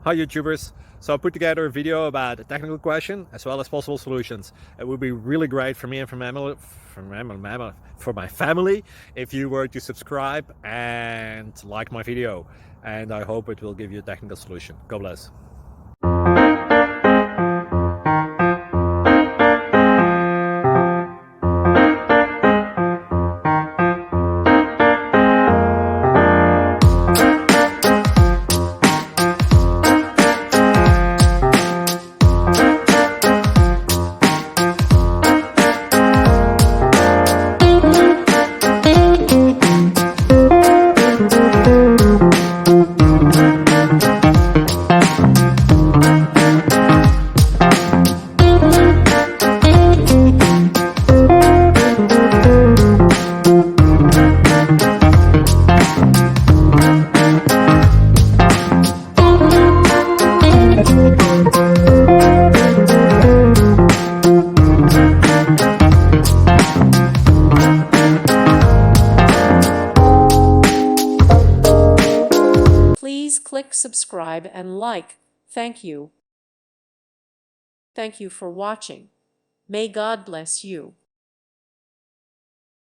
Hi YouTubers! So I put together a video about a technical question as well as possible solutions. It would be really great for me and for my family if you were to subscribe and like my video, and I hope it will give you a technical solution. God bless. Please click subscribe and like. Thank you. Thank you for watching. May God bless you.